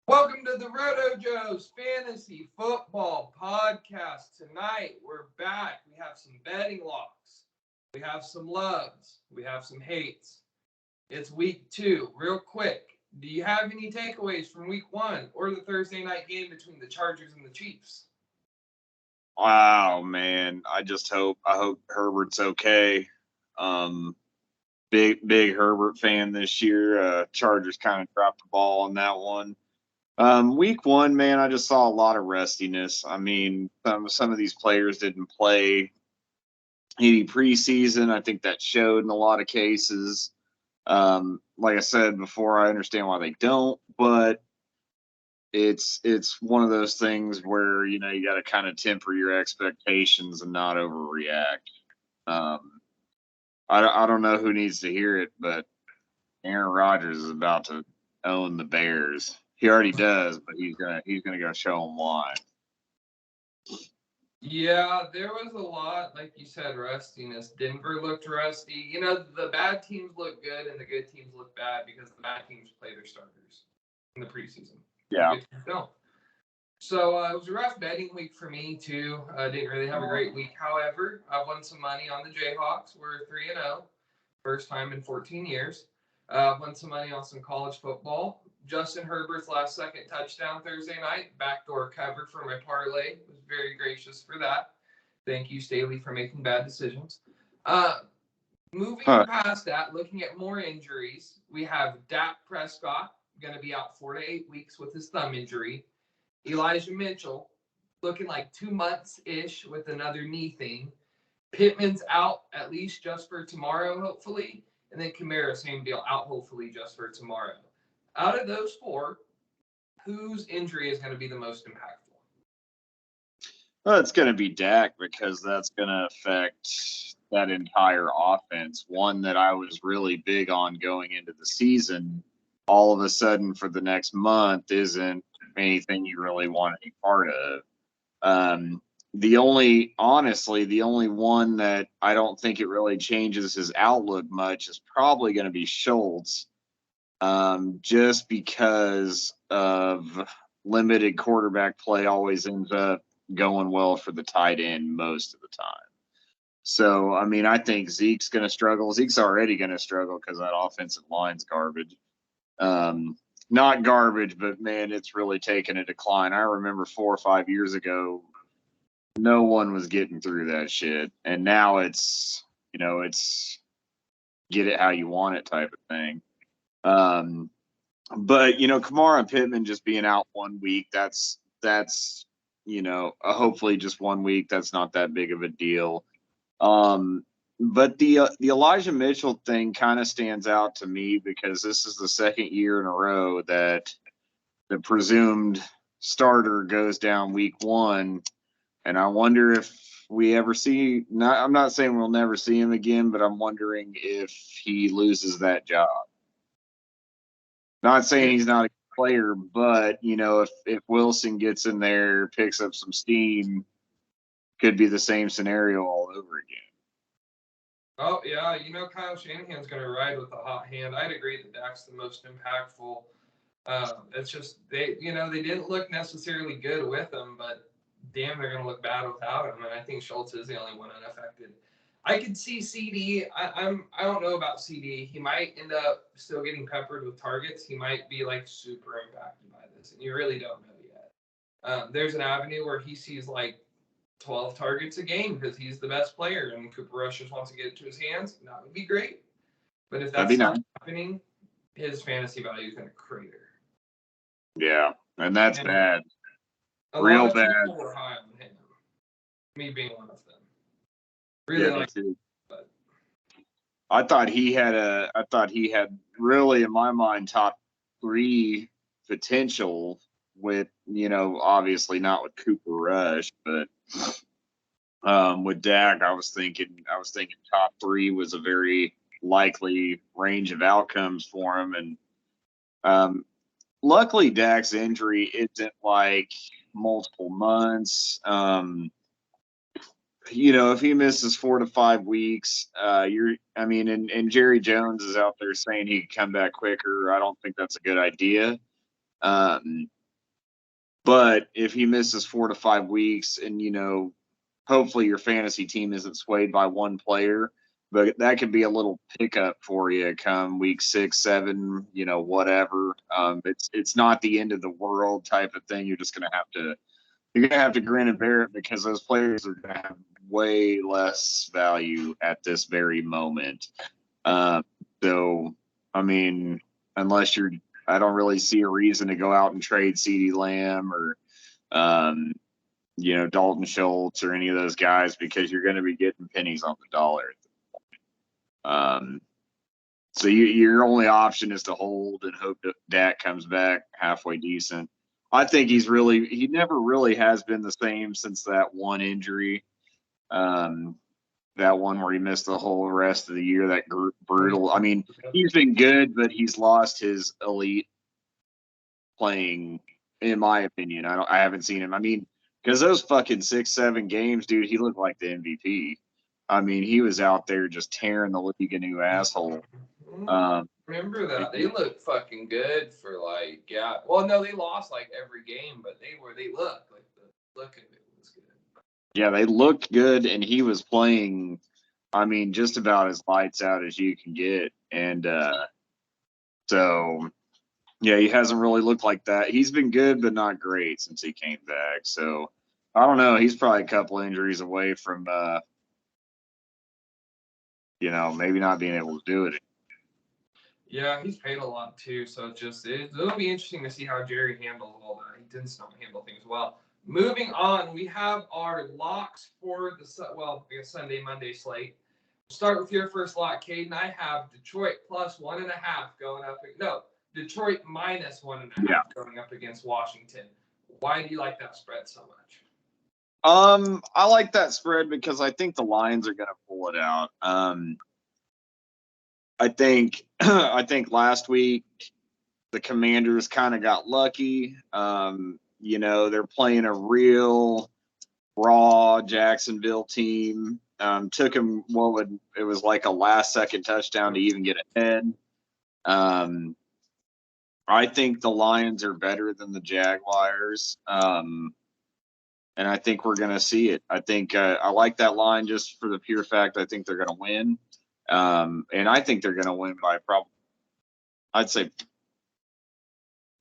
Welcome to the Roto Joe's Fantasy Football Podcast. Tonight, we're back. We have some betting locks. We have some loves. We have some hates. It's week 2. Real quick, do you have any takeaways from week 1 or the Thursday night game between the Chargers and the Chiefs? Wow, man. I hope Herbert's okay. Um, big Herbert fan this year. Chargers kind of dropped the ball on that one. Week 1, man, I just saw a lot of rustiness. I mean, some of these players didn't play any preseason. I think that showed in a lot of cases. Like I said before, I understand why they don't, but it's one of those things where you got to kind of temper your expectations and not overreact. Um, I don't know who needs to hear it, but Aaron Rodgers is about to own the Bears. He already does, but he's gonna go show them why. Yeah, there was a lot, like you said, rustiness. Denver looked rusty. The bad teams look good and the good teams look bad because the bad teams play their starters in the preseason. The Yeah. good teams don't. So it was a rough betting week for me too. I didn't really have a great week. However, I won some money on the Jayhawks. We're 3-0, first time in 14 years. Won some money on some college football. Justin Herbert's last second touchdown Thursday night, backdoor cover for my parlay. Was very gracious for that. Thank you, Staley, for making bad decisions. Moving Huh. past that, looking at more injuries, we have Dak Prescott going to be out 4 to 8 weeks with his thumb injury. Elijah Mitchell looking like 2 months-ish with another knee thing. Pittman's out at least just for tomorrow, hopefully. And then Kamara, same deal, out hopefully just for tomorrow. Out of those 4, whose injury is going to be the most impactful? Well, it's going to be Dak because that's going to affect that entire offense. One that I was really big on going into the season, all of a sudden for the next month isn't anything you really want any part of. Honestly, the only one that I don't think it really changes his outlook much is probably going to be Schultz, just because of limited quarterback play always ends up going well for the tight end most of the time. So, I mean, I think Zeke's going to struggle. Zeke's already going to struggle because that offensive line's garbage. Not garbage, but man, it's really taken a decline. I remember 4 or 5 years ago, no one was getting through that shit, and now it's get it how you want it type of thing. But Kamara and Pittman just being out 1 week, that's hopefully just 1 week. That's not that big of a deal. But the Elijah Mitchell thing kind of stands out to me because this is the second year in a row that the presumed starter goes down week 1, and I wonder if we ever see. I'm not saying we'll never see him again, but I'm wondering if he loses that job. Not saying he's not a player, but if Wilson gets in there, picks up some steam, could be the same scenario all over again. Oh, yeah, Kyle Shanahan's going to ride with a hot hand. I'd agree that Dak's the most impactful. It's just, they didn't look necessarily good with him, but damn, they're going to look bad without him. And I think Schultz is the only one unaffected. I could see CD. I don't know about CD. He might end up still getting peppered with targets. He might be like super impacted by this, and you really don't know yet. There's an avenue where he sees like 12 targets a game because he's the best player, and Cooper Rush just wants to get it to his hands. That would be great. But if that's not happening, his fantasy value is going to crater. Yeah, and that's bad. Real bad. People were high on him. Me being one of them. Really yeah, like him. But I thought he had really, in my mind, top 3 potential with, obviously not with Cooper Rush, but with Dak, I was thinking top 3 was a very likely range of outcomes for him. And luckily, Dak's injury isn't like multiple months. If he misses 4 to 5 weeks, and Jerry Jones is out there saying he can come back quicker. I don't think that's a good idea. But if he misses 4 to 5 weeks and, hopefully your fantasy team isn't swayed by one player, but that could be a little pickup for you come week 6, 7, whatever. It's not the end of the world type of thing. You're gonna have to grin and bear it because those players are gonna have way less value at this very moment. So, I mean, unless I don't really see a reason to go out and trade CeeDee Lamb or, Dalton Schultz or any of those guys because you're going to be getting pennies on the dollar. So your only option is to hold and hope that Dak comes back halfway decent. I think he never really has been the same since that one injury. That one where he missed the whole rest of the year, that brutal. I mean, he's been good, but he's lost his elite playing, in my opinion. I haven't seen him. I mean, because those fucking 6, 7 games, dude, he looked like the MVP. I mean, he was out there just tearing the league a new asshole. Remember that they looked fucking good for Well, no, they lost every game, but they looked like the look of it was good. Yeah, they looked good, and he was playing. I mean, just about as lights out as you can get, and so yeah, he hasn't really looked like that. He's been good, but not great since he came back. So I don't know. He's probably a couple injuries away from, maybe not being able to do it. Yeah, he's paid a lot too, so it'll be interesting to see how Jerry handles all that. He tends to not handle things well. Moving on, we have our locks for the Sunday, Monday slate. Start with your first lock, Caden. I have Detroit plus 1.5 going up. No, Detroit minus 1.5 going up against Washington. Why do you like that spread so much? I like that spread because I think the Lions are going to pull it out. I think last week the Commanders kind of got lucky. They're playing a real raw Jacksonville team. Took them it was like a last-second touchdown to even get ahead. I think the Lions are better than the Jaguars. And I think we're going to see it. I think I like that line just for the pure fact I think they're going to win. And I think they're going to win by I'd say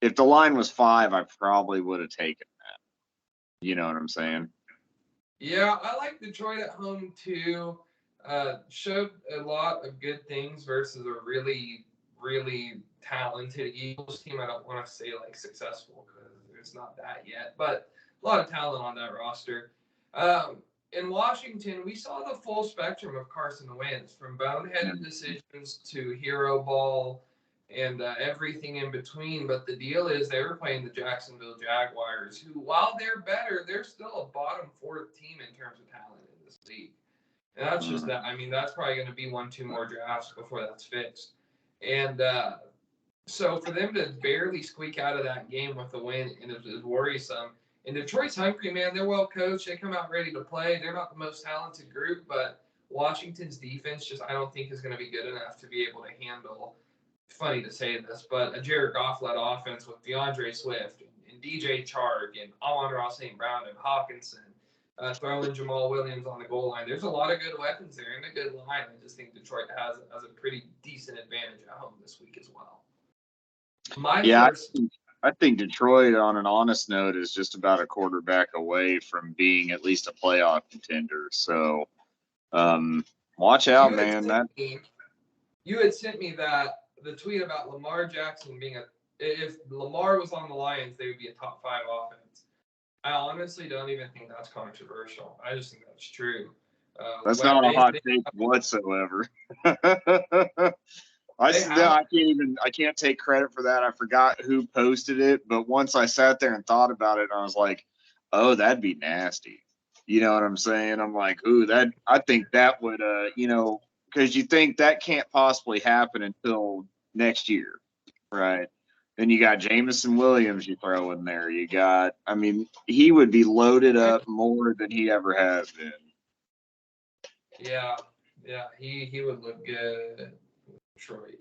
if the line was 5, I probably would have taken that. You know what I'm saying? Yeah, I like Detroit at home too. Showed a lot of good things versus a really, really talented Eagles team. I don't want to say successful because it's not that yet, but a lot of talent on that roster. In Washington, we saw the full spectrum of Carson Wentz, from boneheaded decisions to hero ball and everything in between. But the deal is they were playing the Jacksonville Jaguars, who, while they're better, they're still a bottom 4th team in terms of talent in this league. And that's just that. I mean, that's probably going to be 1-2 more drafts before that's fixed. And so for them to barely squeak out of that game with a win, and it was worrisome. And Detroit's hungry, man. They're well coached. They come out ready to play. They're not the most talented group, but Washington's defense I don't think is going to be good enough to be able to handle. Funny to say this, but a Jared Goff-led offense with DeAndre Swift and DJ Chark and Amon-Ra St. Brown and Hawkinson, throwing Jamal Williams on the goal line. There's a lot of good weapons there and a good line. I just think Detroit has a pretty decent advantage at home this week as well. I think Detroit, on an honest note, is just about a quarterback away from being at least a playoff contender. So, watch out, man. You had sent me the tweet about Lamar Jackson being if Lamar was on the Lions, they would be a top 5 offense. I honestly don't even think that's controversial. I just think that's true. That's not a hot take whatsoever. I can't take credit for that. I forgot who posted it, but once I sat there and thought about it, I was like, oh, that'd be nasty. You know what I'm saying? I'm like, ooh, I think that would, because you think that can't possibly happen until next year, right? Then you got Jameson Williams you throw in there. He would be loaded up more than he ever has been. Yeah, he would look good. Detroit.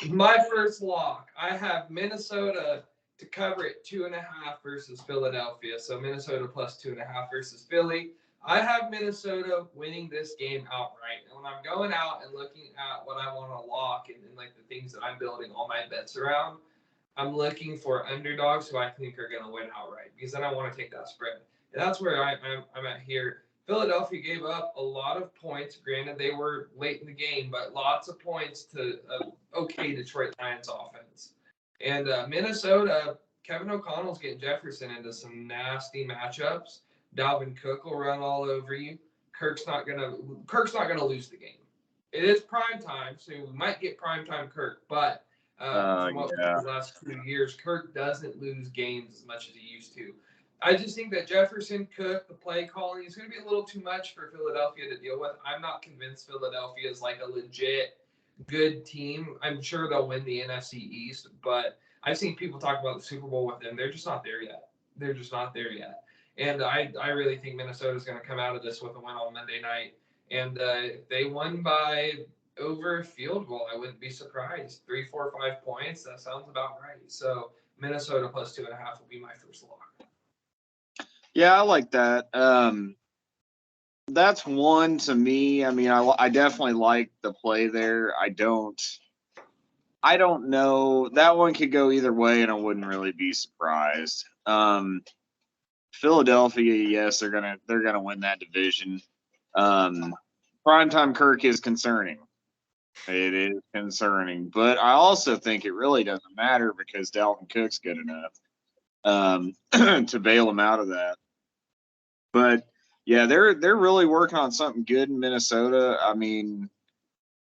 My first lock. I have Minnesota to cover it 2.5 versus Philadelphia. So Minnesota plus 2.5 versus Philly. I have Minnesota winning this game outright. And when I'm going out and looking at what I want to lock and like the things that I'm building all my bets around, I'm looking for underdogs who I think are going to win outright because then I want to take that spread. And that's where I'm at here. Philadelphia gave up a lot of points. Granted, they were late in the game, but lots of points to okay Detroit Lions offense. And Minnesota, Kevin O'Connell's getting Jefferson into some nasty matchups. Dalvin Cook will run all over you. Kirk's not gonna lose the game. It is prime time, so we might get prime time Kirk, but from what we've Yeah. seen the last 2 years, Kirk doesn't lose games as much as he used to. I just think that Jefferson, Cook, the play calling is going to be a little too much for Philadelphia to deal with. I'm not convinced Philadelphia is like a legit good team. I'm sure they'll win the NFC East, but I've seen people talk about the Super Bowl with them. They're just not there yet. They're just not there yet. And I really think Minnesota's going to come out of this with a win on Monday night. And if they won by over a field goal, I wouldn't be surprised. 3, 4, 5 points. That sounds about right. So Minnesota plus 2.5 will be my first lock. Yeah, I like that. That's one to me. I mean, I definitely like the play there. I don't know. That one could go either way, and I wouldn't really be surprised. Philadelphia, yes, they're gonna win that division. Primetime Kirk is concerning. It is concerning, but I also think it really doesn't matter because Dalvin Cook's good enough to bail him out of that. But yeah, they're really working on something good in Minnesota. I mean,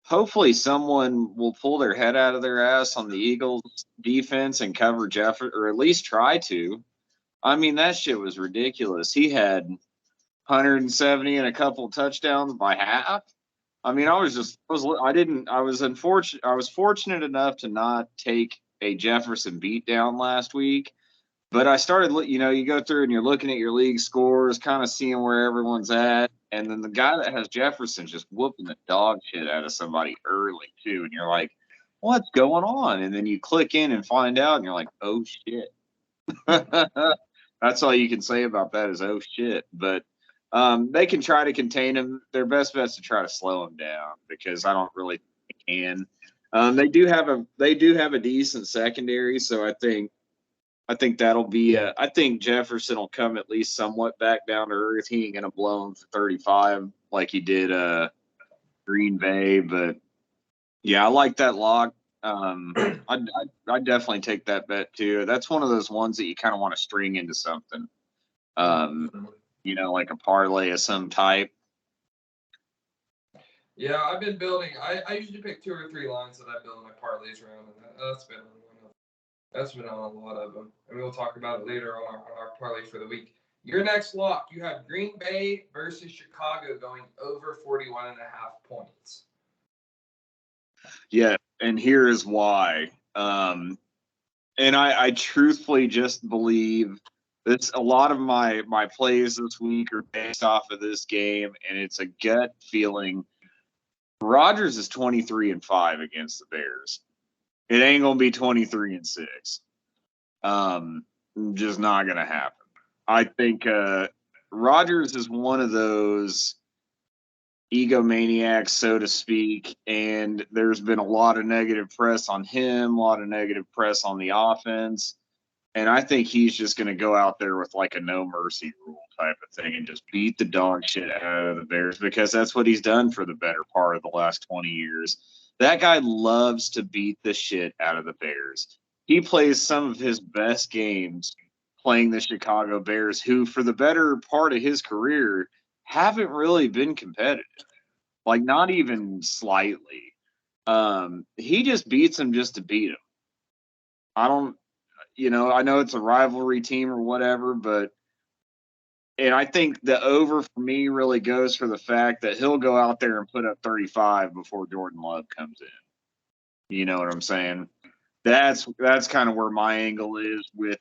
hopefully someone will pull their head out of their ass on the Eagles defense and cover Jefferson, or at least try to. I mean, that shit was ridiculous. He had 170 and a couple touchdowns by half. I mean, I was fortunate enough to not take a Jefferson beatdown last week. But I started, you go through and you're looking at your league scores, kind of seeing where everyone's at. And then the guy that has Jefferson just whooping the dog shit out of somebody early, too. And you're like, what's going on? And then you click in and find out, and you're like, oh, shit. That's all you can say about that is, oh, shit. But they can try to contain him. Their best bet's to try to slow him down because I don't really think they can. They do have a decent secondary, so I think that'll be. I think Jefferson will come at least somewhat back down to earth. He ain't gonna blow him for 35 like he did Green Bay, but yeah, I like that lock. I'd definitely take that bet too. That's one of those ones that you kind of want to string into something, like a parlay of some type. Yeah, I've been building. I usually pick 2 or 3 lines that I build my parlays around, and that's been on a lot of them. And we'll talk about it later on our parlay for the week. Your next lock, you have Green Bay versus Chicago going over 41.5 points. Yeah, and here is why. And I truthfully just believe this. A lot of my plays this week are based off of this game, and it's a gut feeling. Rodgers is 23-5 against the Bears. It ain't gonna be 23-6. Just not gonna happen. I think Rodgers is one of those egomaniacs, so to speak, and there's been a lot of negative press on him, a lot of negative press on the offense. And I think he's just going to go out there with like a no mercy rule type of thing and just beat the dog shit out of the Bears because that's what he's done for the better part of the last 20 years. That guy loves to beat the shit out of the Bears. He plays some of his best games playing the Chicago Bears, who for the better part of his career haven't really been competitive, like not even slightly. He just beats them just to beat them. I know it's a rivalry team or whatever, and I think the over for me really goes for the fact that he'll go out there and put up 35 before Jordan Love comes in. You know what I'm saying? That's kind of where my angle is with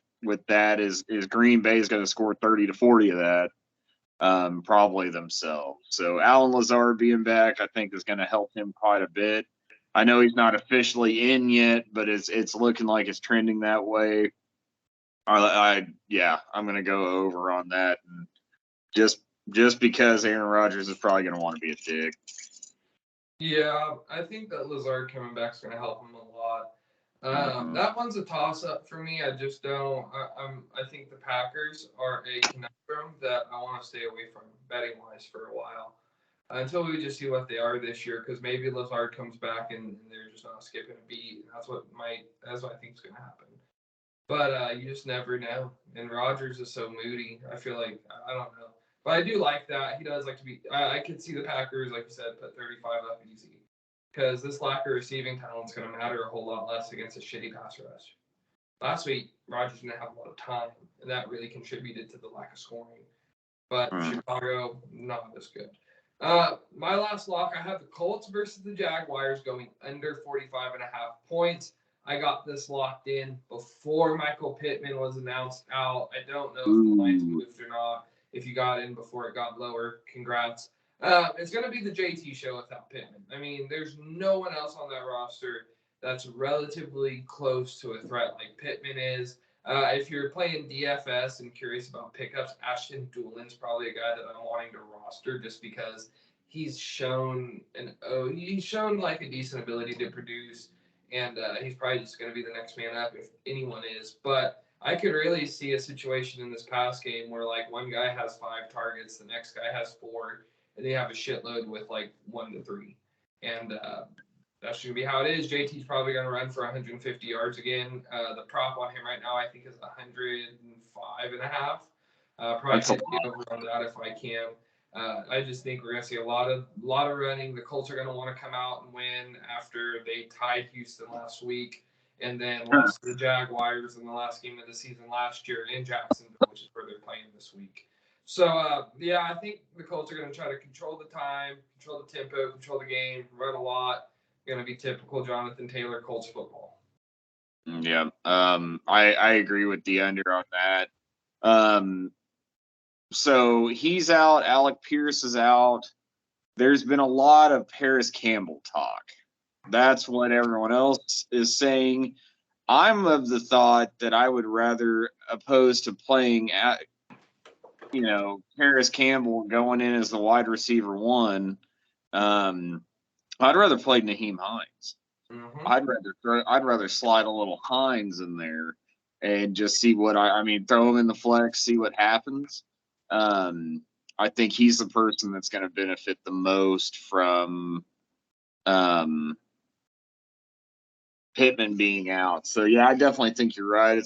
that is Green Bay is going to score 30 to 40 of that. Probably themselves. So Allen Lazard being back, I think, is going to help him quite a bit. I know he's not officially in yet, but it's looking like it's trending that way. Yeah, I'm gonna go over on that, and just because Aaron Rodgers is probably gonna want to be a dick. Yeah, I think that Lazard coming back is going to help him a lot. That one's a toss up for me. I just don't. I think the Packers are a conundrum that I want to stay away from betting wise for a while until we just see what they are this year. Because maybe Lazard comes back and they're just not skipping a beat. That's what I think is going to happen. But you just never know. And Rodgers is so moody. I feel like I don't know. But I do like that. He does like to be. I could see the Packers, like you said, put 35 up easy. Because this lack of receiving talent is going to matter a whole lot less against a shitty pass rush. Last week, Rodgers didn't have a lot of time, and that really contributed to the lack of scoring. But Chicago, not as good. My last lock, I have the Colts versus the Jaguars going under 45.5 points. I got this locked in before Michael Pittman was announced out. I don't know if the lines moved or not. If you got in before it got lower, congrats. It's going to be the JT show without Pittman. I mean, there's no one else on that roster that's relatively close to a threat like Pittman is. If you're playing DFS and curious about pickups, Ashton Doolin's probably a guy that I'm wanting to roster just because he's shown like a decent ability to produce, and he's probably just going to be the next man up if anyone is. But I could really see a situation in this pass game where like one guy has 5 targets, the next guy has 4, and they have a shitload with like 1 to 3, and that's going to be how it is. JT's probably going to run for 150 yards again. The prop on him right now, I think, is 105.5. Probably hit the over on that if I can. I just think we're going to see a lot of running. The Colts are going to want to come out and win after they tied Houston last week and then lost to the Jaguars in the last game of the season last year in Jacksonville, which is where they're playing this week. So, yeah, I think the Colts are going to try to control the time, control the tempo, control the game, run a lot. Going to be typical Jonathan Taylor Colts football. Yeah, I agree with the under on that. So he's out. Alec Pierce is out. There's been a lot of Paris Campbell talk. That's what everyone else is saying. I'm of the thought that I would rather, opposed to playing at, Paris Campbell going in as the wide receiver 1. I'd rather play Nyheim Hines. Mm-hmm. I'd rather slide a little Hines in there and just see what throw him in the flex, see what happens. I think he's the person that's going to benefit the most from Pittman being out. So yeah, I definitely think you're right.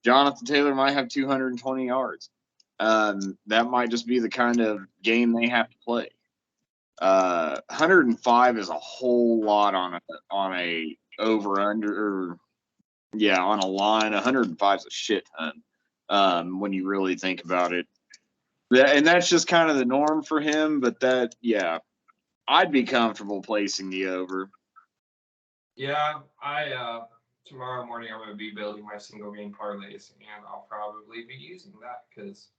Jonathan Taylor might have 220 yards. That might just be the kind of game they have to play. 105 is a whole lot on a over under, on a line. 105 is a shit ton when you really think about it. And that's just kind of the norm for him. But I'd be comfortable placing the over. Yeah, tomorrow morning I'm going to be building my single game parlays, and I'll probably be using that because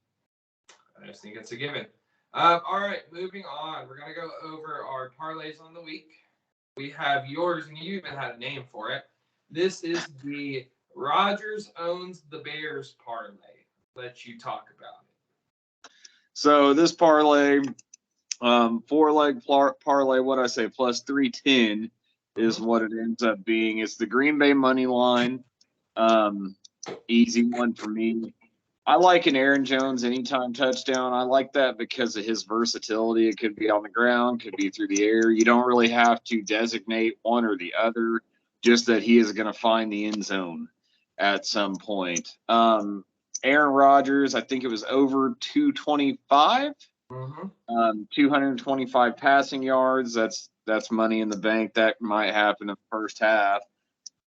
I just think it's a given. All right, moving on. We're going to go over our parlays on the week. We have yours, and you even had a name for it. This is the Rodgers owns the Bears parlay. Let you talk about it. So this parlay, 4-leg parlay, what I say, plus 310 is what it ends up being. It's the Green Bay money line. Easy one for me. I like an Aaron Jones anytime touchdown. I like that because of his versatility. It could be on the ground, could be through the air. You don't really have to designate one or the other, just that he is going to find the end zone at some point. Aaron Rodgers, I think it was over 225. 225 passing yards. That's money in the bank. That might happen in the first half.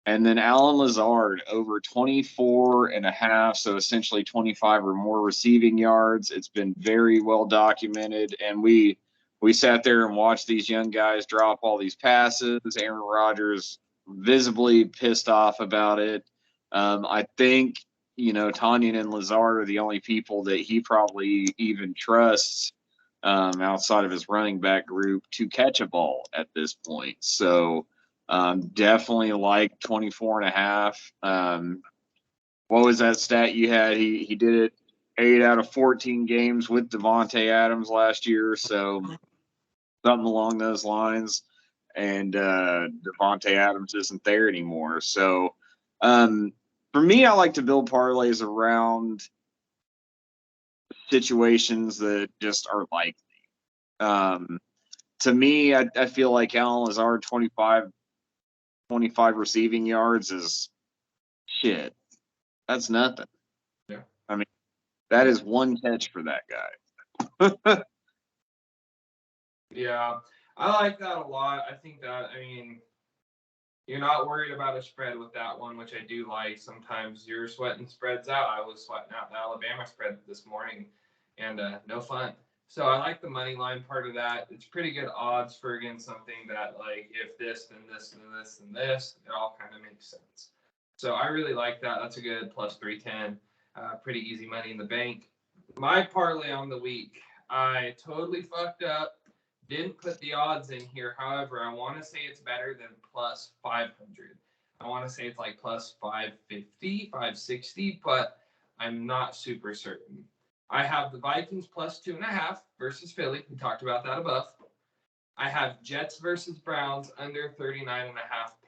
And then Allen Lazard over 24.5, so essentially 25 or more receiving yards. It's been very well documented, and we sat there and watched these young guys drop all these passes. Aaron Rodgers visibly pissed off about it. I think, Tonyan and Lazard are the only people that he probably even trusts outside of his running back group to catch a ball at this point. So Definitely like 24.5. What was that stat you had? He did it 8 out of 14 games with Devontae Adams last year, so something along those lines. And Devontae Adams isn't there anymore. So for me, I like to build parlays around situations that just are likely. To me, I feel like Allen Lazard 25 receiving yards is shit. That's nothing. Yeah. I mean, that is one catch for that guy. Yeah, I like that a lot. I think that, I mean, you're not worried about a spread with that one, which I do like. Sometimes you're sweating spreads out. I was sweating out the Alabama spread this morning, and no fun. So I like the money line part of that. It's pretty good odds for against something that, like, if this, then this, then this, then this, it all kind of makes sense. So I really like that. That's a good plus 310. Pretty easy money in the bank. My parlay on the week, I totally fucked up. Didn't put the odds in here. However, I want to say it's better than plus 500. I want to say it's like plus 550, 560, but I'm not super certain. I have the Vikings plus 2.5 versus Philly. We talked about that above. I have Jets versus Browns under 39.5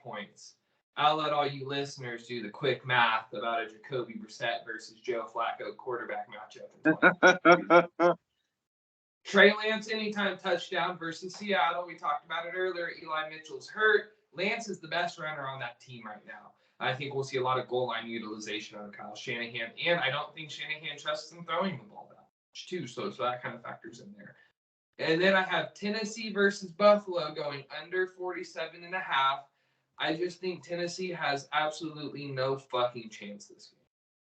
points. I'll let all you listeners do the quick math about a Jacoby Brissett versus Joe Flacco quarterback matchup. Trey Lance anytime touchdown versus Seattle. We talked about it earlier. Eli Mitchell's hurt. Lance is the best runner on that team right now. I think we'll see a lot of goal line utilization on Kyle Shanahan, and I don't think Shanahan trusts him throwing the ball that much too. So that kind of factors in there. And then I have Tennessee versus Buffalo going under 47.5. I just think Tennessee has absolutely no fucking chance this game.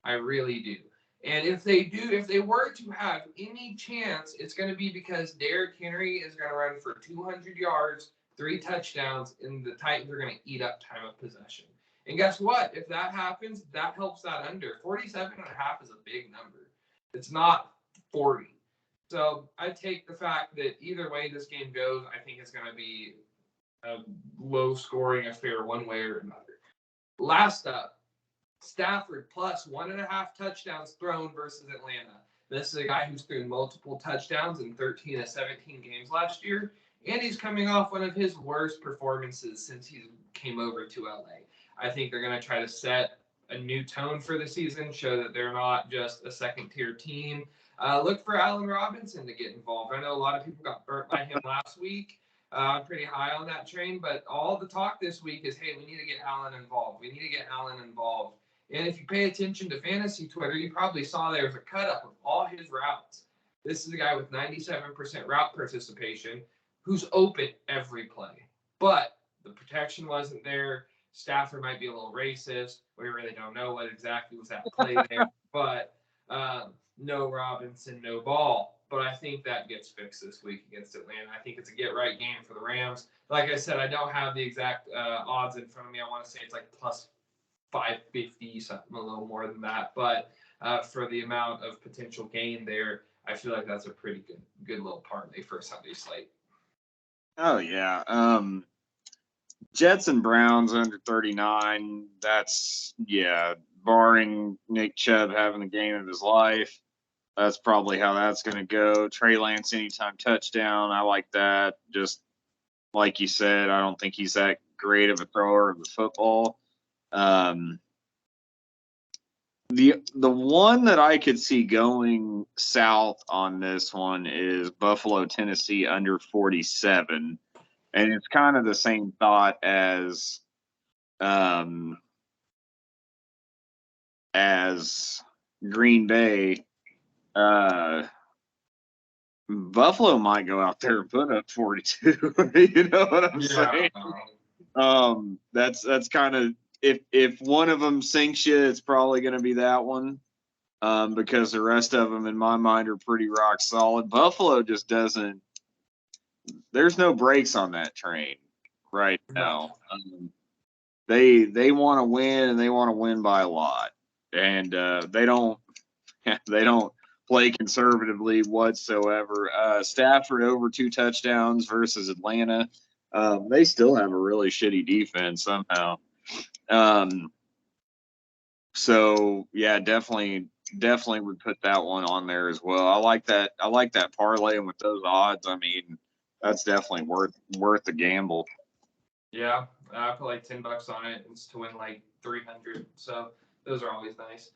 I really do. And if they were to have any chance, it's going to be because Derrick Henry is going to run for 200 yards, 3 touchdowns, and the Titans are going to eat up time of possession. And guess what? If that happens, that helps that under. 47.5 is a big number. It's not 40. So I take the fact that either way this game goes, I think it's going to be a low-scoring affair one way or another. Last up, Stafford plus 1.5 touchdowns thrown versus Atlanta. This is a guy who's thrown multiple touchdowns in 13 of 17 games last year, and he's coming off one of his worst performances since he came over to LA. I think they're going to try to set a new tone for the season, show that they're not just a second-tier team. Look for Allen Robinson to get involved. I know a lot of people got burnt by him last week. I'm pretty high on that train, but all the talk this week is, hey, we need to get Allen involved. We need to get Allen involved. And if you pay attention to fantasy Twitter, you probably saw there's a cut up of all his routes. This is a guy with 97% route participation who's open every play. But the protection wasn't there. Stafford might be a little racist. We really don't know what exactly was at play there. But no Robinson, no ball. But I think that gets fixed this week against Atlanta. I think it's a get-right game for the Rams. Like I said, I don't have the exact odds in front of me. I want to say it's like plus 550, something a little more than that. But for the amount of potential gain there, I feel like that's a pretty good little parlay for a Sunday slate. Oh, yeah. Jets and Browns under 39. That's, yeah, barring Nick Chubb having the game of his life. That's probably how that's going to go. Trey Lance anytime touchdown. I like that. Just like you said, I don't think he's that great of a thrower of the football. The one that I could see going south on this one is Buffalo, Tennessee under 47. And it's kind of the same thought as Green Bay. Buffalo might go out there and put up 42. You know what I'm saying? That's kind of, if one of them sinks you, it's probably going to be that one, because the rest of them, in my mind, are pretty rock solid. Buffalo just doesn't. There's no brakes on that train right now. They want to win, and they want to win by a lot, and they don't play conservatively whatsoever. Stafford over 2 touchdowns versus Atlanta. They still have a really shitty defense somehow. So yeah, definitely would put that one on there as well. I like that parlay, and with those odds, I mean, that's definitely worth the gamble. Yeah, I put like $10 on it. It's to win like 300. So those are always nice.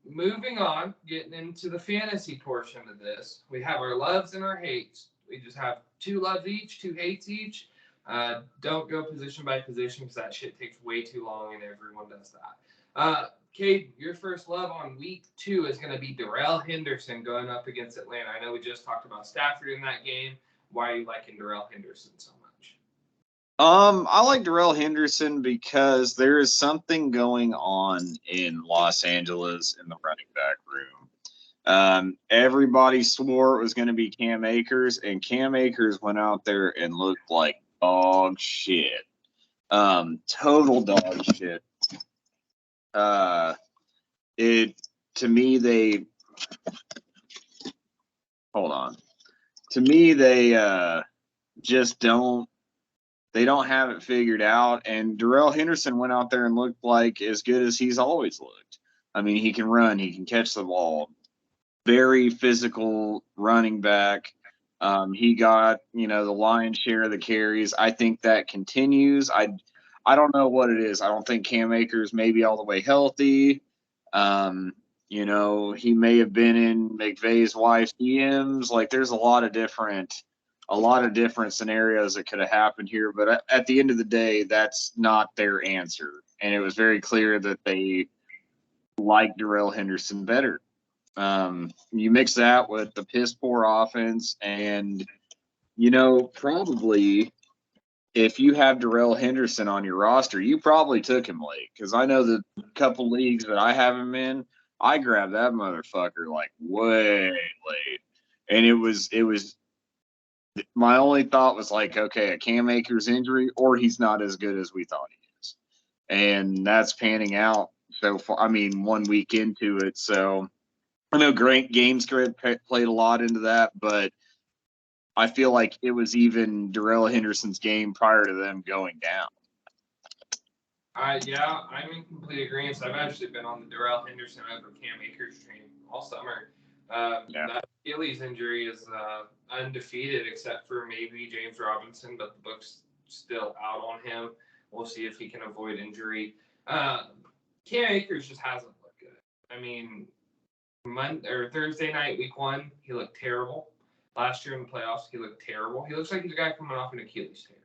Moving on, getting into the fantasy portion of this, we have our loves and our hates. We just have 2 loves each, 2 hates each. Don't go position by position because that shit takes way too long and everyone does that. Cade, your first love on week 2 is going to be Darrell Henderson going up against Atlanta. I know we just talked about Stafford in that game. Why are you liking Darrell Henderson so much? I like Darrell Henderson because there is something going on in Los Angeles in the running back room. Everybody swore it was going to be Cam Akers, and Cam Akers went out there and looked like dog shit. Total dog shit. To me, they hold on. To me, they just don't have it figured out. And Darrell Henderson went out there and looked like as good as he's always looked. I mean, he can run, he can catch the ball. Very physical running back. He got, the lion's share of the carries. I think that continues. I don't know what it is. I don't think Cam Akers may be all the way healthy. He may have been in McVay's wife's DMs. Like, there's a lot of different scenarios that could have happened here. But at the end of the day, that's not their answer. And it was very clear that they like Darrell Henderson better. You mix that with the piss poor offense, and probably if you have Darrell Henderson on your roster, you probably took him late, because I know the couple leagues that I have him in, I grabbed that motherfucker like way late, and it was my only thought was like, okay, a Cam Akers injury, or he's not as good as we thought he is, and that's panning out so far. I mean, 1 week into it, so. I know great game script played a lot into that, but I feel like it was even Darrell Henderson's game prior to them going down. Yeah, I'm in complete agreement. I've actually been on the Darrell Henderson over Cam Akers train all summer. That Achilles injury is undefeated except for maybe James Robinson, but the book's still out on him. We'll see if he can avoid injury. Cam Akers just hasn't looked good. I mean, Thursday night, week 1, he looked terrible. Last year in the playoffs, he looked terrible. He looks like he's a guy coming off an Achilles tear.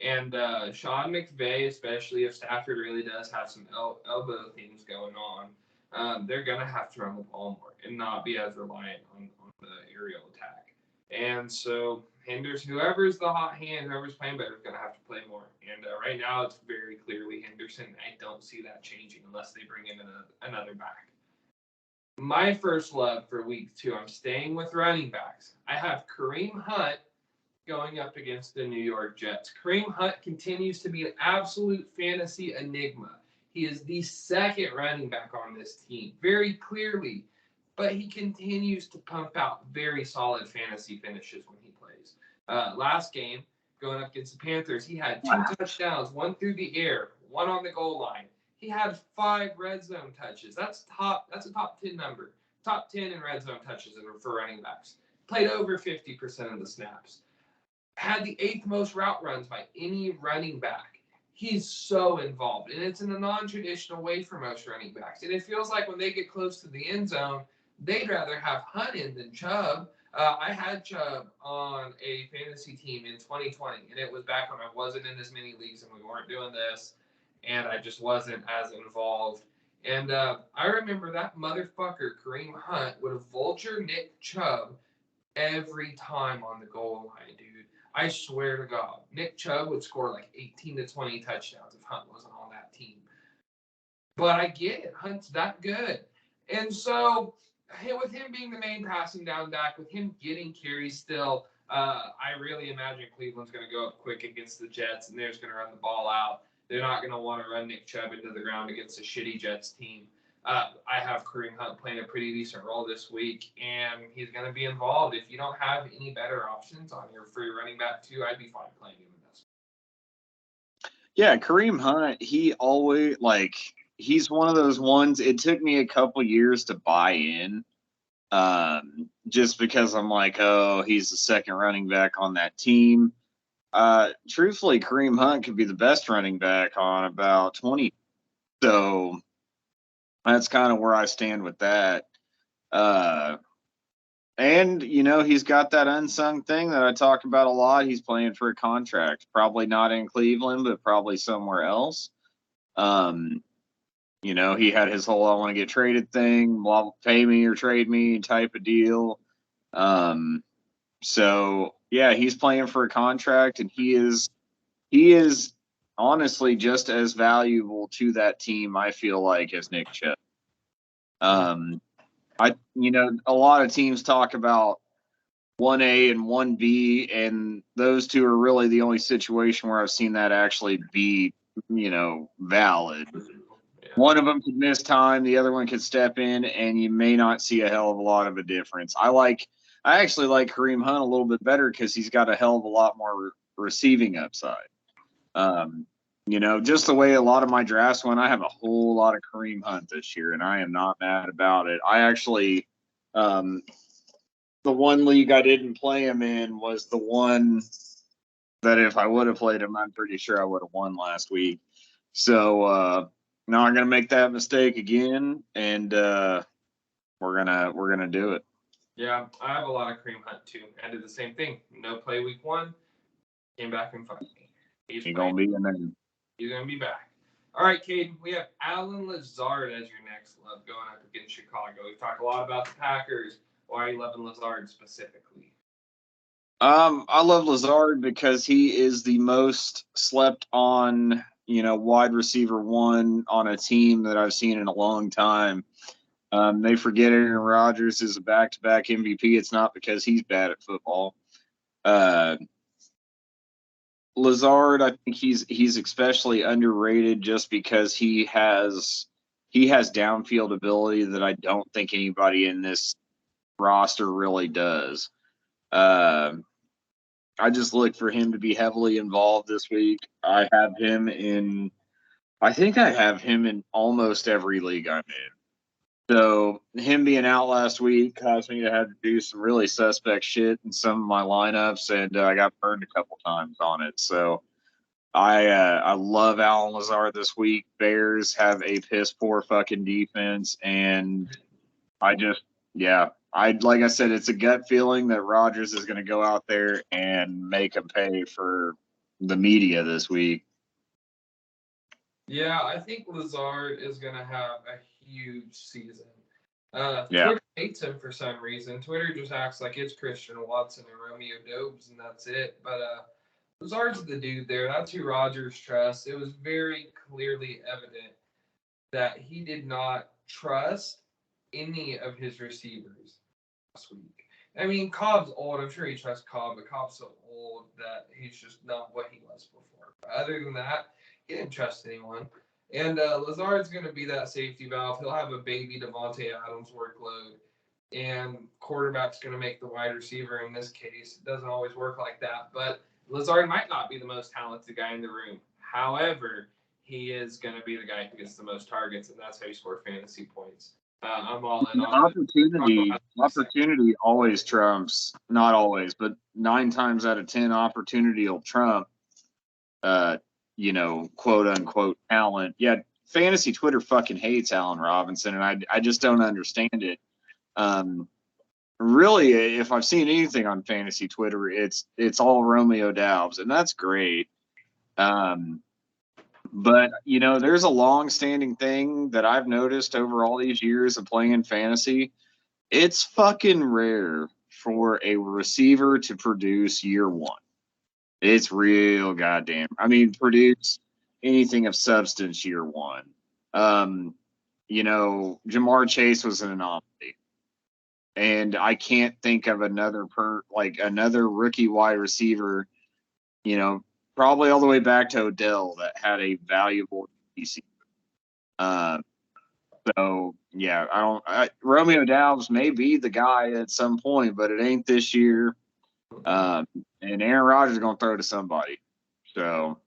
And Sean McVay, especially if Stafford really does have some elbow things going on, they're going to have to run the ball more and not be as reliant on the aerial attack. And so Henderson, whoever's the hot hand, whoever's playing better is going to have to play more. And right now it's very clearly Henderson. I don't see that changing unless they bring in another back. My first love for week 2, I'm staying with running backs. I have Kareem Hunt going up against the New York Jets. Kareem Hunt continues to be an absolute fantasy enigma. He is the second running back on this team, very clearly, but he continues to pump out very solid fantasy finishes when he plays. Last game, going up against the Panthers, he had 2 touchdowns, 1 through the air, 1 on the goal line. He had 5 red zone touches. That's a top 10 number. Top 10 in red zone touches for running backs. Played over 50% of the snaps. Had the 8th most route runs by any running back. He's so involved, and it's in a non-traditional way for most running backs. And it feels like when they get close to the end zone, they'd rather have Hunt in than Chubb. I had Chubb on a fantasy team in 2020, and it was back when I wasn't in as many leagues and we weren't doing this, and I just wasn't as involved. And I remember that motherfucker, Kareem Hunt, would have vulture Nick Chubb every time on the goal line, dude. I swear to God, Nick Chubb would score like 18 to 20 touchdowns if Hunt wasn't on that team. But I get it. Hunt's that good. And so, with him being the main passing down back, with him getting carries still, I really imagine Cleveland's going to go up quick against the Jets, and they're just going to run the ball out. They're not going to want to run Nick Chubb into the ground against a shitty Jets team. I have Kareem Hunt playing a pretty decent role this week, and he's going to be involved. If you don't have any better options on your free running back too, I'd be fine playing him in this. Yeah, Kareem Hunt, he always he's one of those ones. It took me a couple years to buy in, just because I'm like, oh, he's the second running back on that team. Truthfully, Kareem Hunt could be the best running back on about 20. So that's kind of where I stand with that. And, he's got that unsung thing that I talk about a lot. He's playing for a contract, probably not in Cleveland, but probably somewhere else. He had his whole I want to get traded thing, well, pay me or trade me type of deal. So, yeah, he's playing for a contract, and he is honestly just as valuable to that team, I feel like, as Nick Chubb. A lot of teams talk about 1A and 1B, and those two are really the only situation where I've seen that actually be, valid. Yeah. One of them could miss time, the other one could step in, and you may not see a hell of a lot of a difference. I actually like Kareem Hunt a little bit better because he's got a hell of a lot more receiving upside. Just the way a lot of my drafts went, I have a whole lot of Kareem Hunt this year, and I am not mad about it. I actually, the one league I didn't play him in was the one that if I would have played him, I'm pretty sure I would have won last week. So now I'm gonna make that mistake again, and we're gonna do it. Yeah, I have a lot of Kareem Hunt too. I did the same thing. No play week 1, came back and fired me. He's gonna be in there. He's going to be back. All right, Caden, we have Allen Lazard as your next love going up against Chicago. We've talked a lot about the Packers. Why are you loving Lazard specifically? I love Lazard because he is the most slept on, wide receiver one on a team that I've seen in a long time. They forget Aaron Rodgers is a back-to-back MVP. It's not because he's bad at football. Lazard, I think he's especially underrated just because he has downfield ability that I don't think anybody in this roster really does. I just look for him to be heavily involved this week. I think I have him in almost every league I'm in. So him being out last week caused me to have to do some really suspect shit in some of my lineups, and I got burned a couple times on it. So I love Allen Lazard this week. Bears have a piss poor fucking defense, and like I said, it's a gut feeling that Rodgers is going to go out there and make him pay for the media this week. Yeah, I think Lazard is going to have a huge season. Yeah. Twitter hates him for some reason. Twitter just acts like it's Christian Watson and Romeo Doubs, and that's it. But Lazard's the dude there. That's who Rodgers trusts. It was very clearly evident that he did not trust any of his receivers last week. I mean, Cobb's old. I'm sure he trusts Cobb, but Cobb's so old that he's just not what he was before. But other than that, he didn't trust anyone. And Lazard's going to be that safety valve. He'll have a baby Devontae Adams workload, and quarterback's going to make the wide receiver in this case. It doesn't always work like that, but Lazard might not be the most talented guy in the room. However, he is going to be the guy who gets the most targets, and that's how you score fantasy points. I'm all in on opportunity always trumps, not always, but 9 times out of 10, opportunity will trump, quote unquote talent. Yeah, fantasy Twitter fucking hates Allen Robinson, and I just don't understand it. Really, if I've seen anything on fantasy Twitter, it's all Romeo Doubs, and that's great. But, there's a long-standing thing that I've noticed over all these years of playing fantasy. It's fucking rare for a receiver to produce year one. It's real goddamn. I mean, produce anything of substance year one. Jamar Chase was an anomaly. And I can't think of another rookie wide receiver, probably all the way back to Odell that had a valuable season. So yeah, Romeo Doubs may be the guy at some point, but it ain't this year. And Aaron Rodgers is gonna throw to somebody. So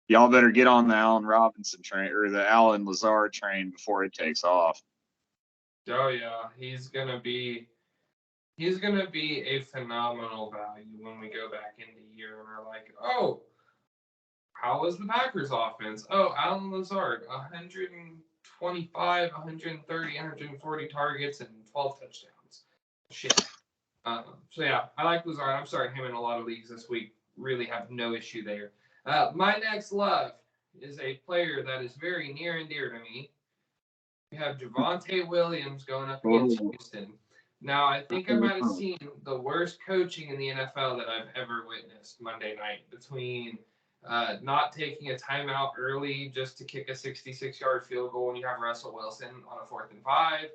y'all better get on the Allen Robinson train or the Allen Lazard train before it takes off. Oh yeah, he's gonna be a phenomenal value when we go back in the year and we're like, oh, how was the Packers offense? Oh, Allen Lazard, 125, 130, 140 targets and 12 touchdowns. Shit. So yeah, I like Lazard. I'm starting him in a lot of leagues this week. Really have no issue there. My next love is a player that is very near and dear to me. We have Javonte Williams going up against Houston. Now, I think I might have seen the worst coaching in the NFL that I've ever witnessed Monday night between not taking a timeout early just to kick a 66-yard field goal when you have Russell Wilson on a 4th and 5,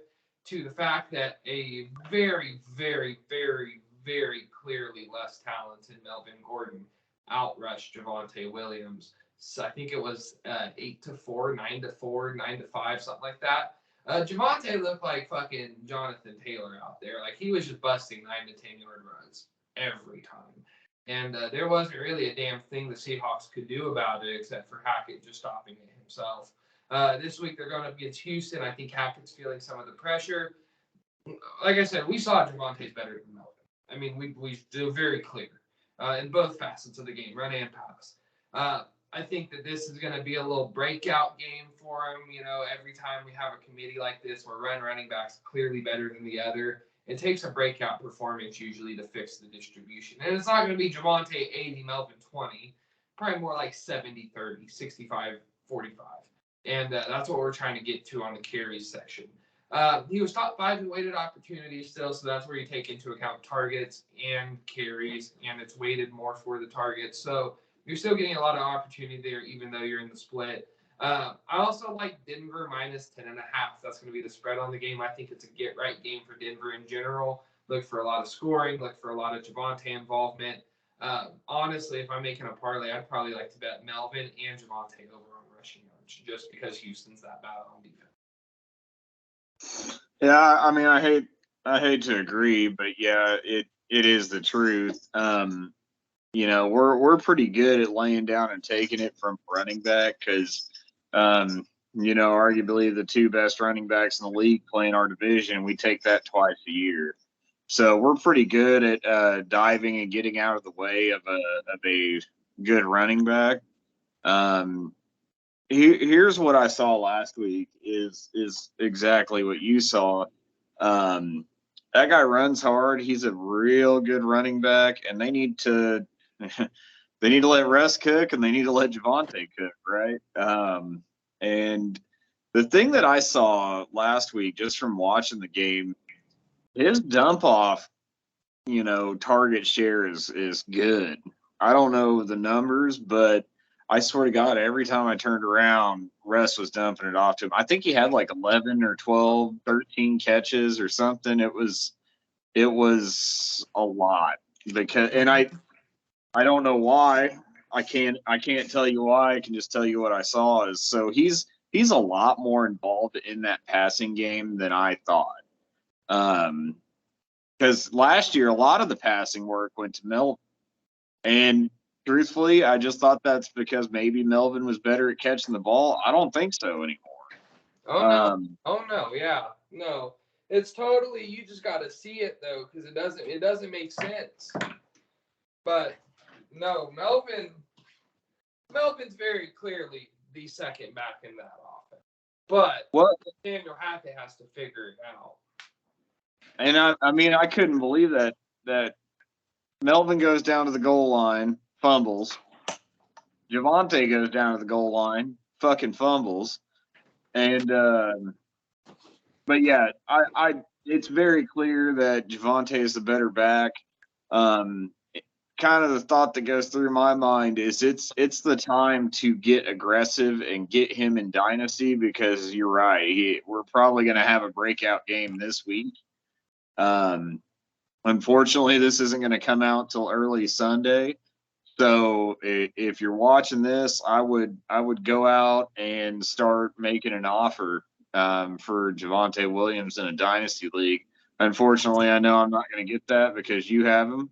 to the fact that a very, very, very, very clearly less talented Melvin Gordon outrushed Javonte Williams. So I think it was 8-4, 9-4, 9-5, something like that. Javonte looked like fucking Jonathan Taylor out there. Like he was just busting 9 to 10 yard runs every time. And there wasn't really a damn thing the Seahawks could do about it except for Hackett just stopping it himself. This week they're going up against Houston. I think Hackett's feeling some of the pressure. Like I said, we saw Javonte's better than Melvin. I mean, we do very clear in both facets of the game, run and pass. I think that this is going to be a little breakout game for him. You know, every time we have a committee like this where running backs clearly better than the other, it takes a breakout performance usually to fix the distribution. And it's not going to be Javonte 80, Melvin 20, probably more like 70-30, 65-45. And that's what we're trying to get to on the carries section. He was top 5 in weighted opportunities still, so that's where you take into account targets and carries, and it's weighted more for the targets. So you're still getting a lot of opportunity there, even though you're in the split. I also like Denver minus 10.5. That's going to be the spread on the game. I think it's a get-right game for Denver in general. Look for a lot of scoring. Look for a lot of Javonte involvement. Honestly, if I'm making a parlay, I'd probably like to bet Melvin and Javonte over on rushing yards, just because Houston's that bad on defense. Yeah, I mean, I hate to agree, but yeah, it is the truth. You know, we're pretty good at laying down and taking it from running back because, you know, arguably the 2 best running backs in the league playing our division. We take that twice a year, so we're pretty good at diving and getting out of the way of a good running back. Here's what I saw last week is exactly what you saw. That guy runs hard. He's a real good running back, and they need to let Russ cook and they need to let Javonte cook, right? And the thing that I saw last week just from watching the game, his dump off, you know, target share is good. I don't know the numbers, but I swear to God, every time I turned around, Russ was dumping it off to him. I think he had like 11 or 12, 13 catches or something. It was a lot because, and I don't know why. I can't tell you why. I can just tell you what I saw is so he's a lot more involved in that passing game than I thought. Because last year a lot of the passing work went to Melvin, and truthfully, I just thought that's because maybe Melvin was better at catching the ball. I don't think so anymore. Oh no, yeah, no. It's totally, you just got to see it though, because it doesn't make sense. But no, Melvin's very clearly the second back in that offense. But Daniel Hackett has to figure it out. And I mean, I couldn't believe that Melvin goes down to the goal line, fumbles. Javonte goes down to the goal line, fucking fumbles. And but yeah, it's very clear that Javonte is the better back. Kind of the thought that goes through my mind is it's the time to get aggressive and get him in Dynasty because you're right. We're probably going to have a breakout game this week. Unfortunately, this isn't going to come out till early Sunday. So if you're watching this, I would go out and start making an offer for Javonte Williams in a dynasty league. Unfortunately, I know I'm not going to get that because you have him.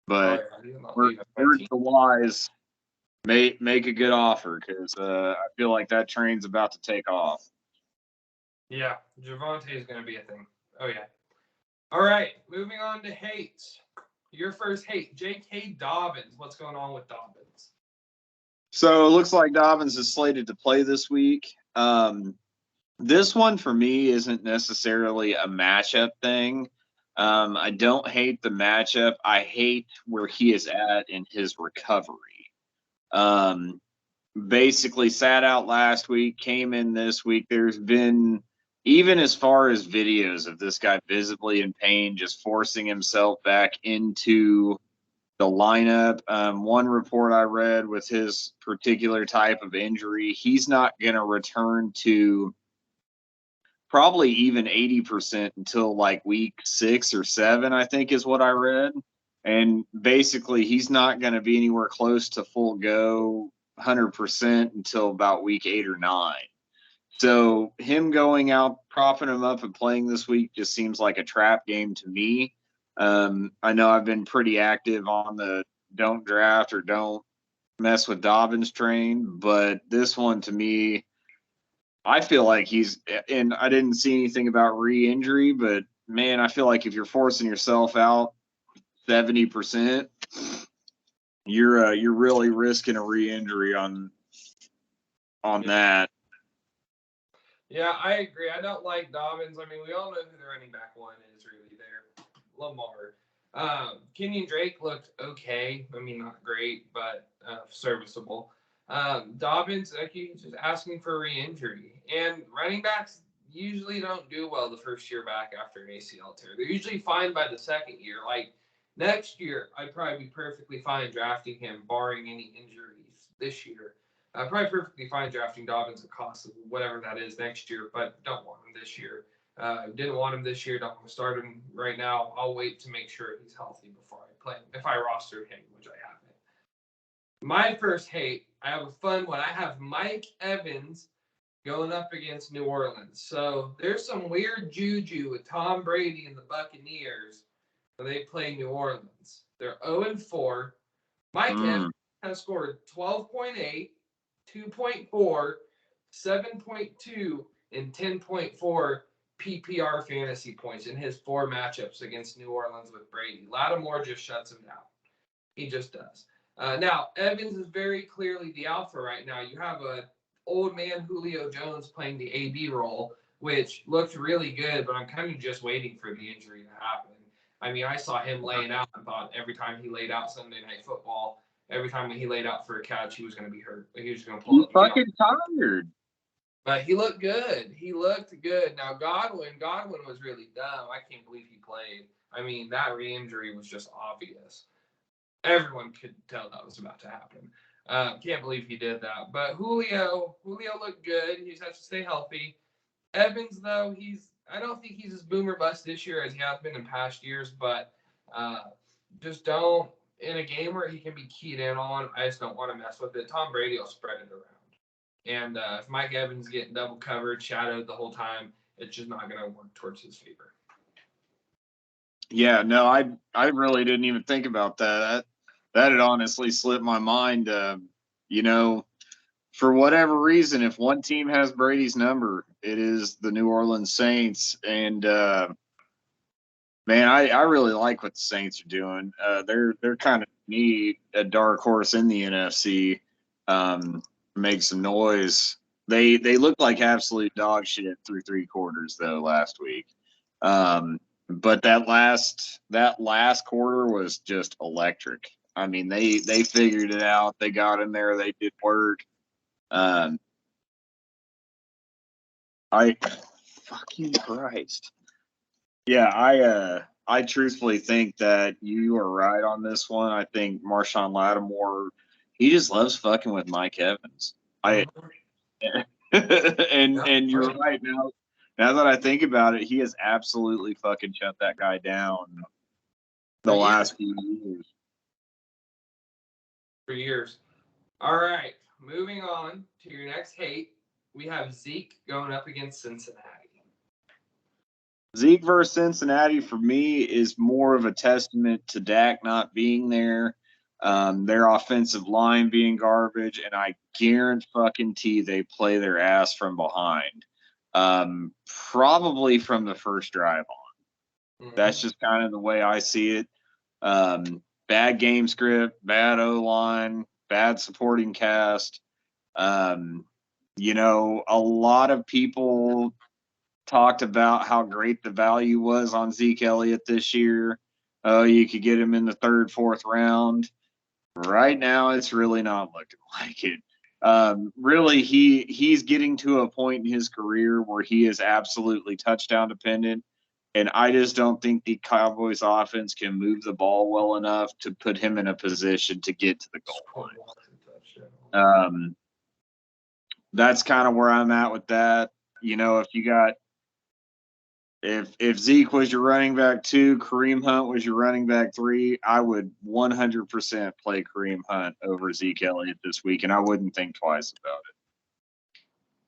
But words to wise, make a good offer because I feel like that train's about to take off. Yeah, Javonte is going to be a thing. Oh yeah. All right, moving on to hates. Your first hate, J.K. Dobbins. What's going on with Dobbins? So it looks like Dobbins is slated to play this week. This one for me isn't necessarily a matchup thing. I don't hate the matchup. I hate where he is at in his recovery. Basically sat out last week, came in this week. There's been, even as far as videos of this guy visibly in pain, just forcing himself back into the lineup. One report I read with his particular type of injury, he's not going to return to probably even 80% until like week 6 or 7, I think is what I read. And basically, he's not going to be anywhere close to full go 100% until about week 8 or 9. So him going out, propping him up and playing this week just seems like a trap game to me. I know I've been pretty active on the don't draft or don't mess with Dobbins train, but this one to me, I feel like he's, and I didn't see anything about re-injury, but man, I feel like if you're forcing yourself out 70%, you're really risking a re-injury on that. Yeah, I agree. I don't like Dobbins. I mean, we all know who the running back one is really there. Lamar. Kenyon Drake looked okay. I mean, not great, but serviceable. Dobbins, like he's just asking for re-injury. And running backs usually don't do well the first year back after an ACL tear. They're usually fine by the second year. Like next year, I'd probably be perfectly fine drafting him, barring any injuries this year. Probably perfectly fine drafting Dobbins at cost of whatever that is next year, but don't want him this year. Didn't want him this year. Don't want to start him right now. I'll wait to make sure he's healthy before I play him. If I roster him, which I haven't. My first hate, I have a fun one. I have Mike Evans going up against New Orleans. So there's some weird juju with Tom Brady and the Buccaneers when they play New Orleans. They're 0-4. Mike Evans has scored 12.8. 2.4, 7.2, and 10.4 PPR fantasy points in his 4 matchups against New Orleans with Brady. Lattimore just shuts him down. He just does. Now, Evans is very clearly the alpha right now. You have a old man Julio Jones playing the AB role, which looked really good, but I'm kind of just waiting for the injury to happen. I mean, I saw him laying out and thought every time he laid out Sunday Night Football, every time he laid out for a catch, he was going to be hurt. He was going to pull up. Fucking tired. But he looked good. He looked good. Now, Godwin was really dumb. I can't believe he played. I mean, that re-injury was just obvious. Everyone could tell that was about to happen. Can't believe he did that. But Julio looked good. He just has to stay healthy. Evans, though, I don't think he's as boomer bust this year as he has been in past years, but just don't, in a game where he can be keyed in on, I just don't want to mess with it. Tom Brady will spread it around. And if Mike Evans getting double covered, shadowed the whole time, it's just not going to work towards his favor. Yeah, no, I really didn't even think about that. That had honestly slipped my mind. You know, for whatever reason, if one team has Brady's number, it is the New Orleans Saints. And man, I really like what the Saints are doing. They're kind of neat, a dark horse in the NFC. Make some noise. They look like absolute dog shit through 3 quarters though last week. But that last quarter was just electric. I mean, they figured it out. They got in there. They did work. Fucking Christ. Yeah, I truthfully think that you are right on this one. I think Marshawn Lattimore, he just loves fucking with Mike Evans. And you're right now. Now that I think about it, he has absolutely fucking shut that guy down the last few years. for years. All right, moving on to your next hate. We have Zeke going up against Cincinnati. Zeke versus Cincinnati for me is more of a testament to Dak not being there, their offensive line being garbage, and I guarantee they play their ass from behind, probably from the first drive on. That's just kind of the way I see it. Bad game script, bad O-line, bad supporting cast. You know, a lot of people talked about how great the value was on Zeke Elliott this year. Oh, you could get him in the third, fourth round. Right now, it's really not looking like it. Really, he's getting to a point in his career where he is absolutely touchdown dependent, and I just don't think the Cowboys offense can move the ball well enough to put him in a position to get to the goal line. That's kind of where I'm at with that. You know, if Zeke was your running back 2, Kareem Hunt was your running back 3, I would 100% play Kareem Hunt over Zeke Elliott this week, and I wouldn't think twice about it.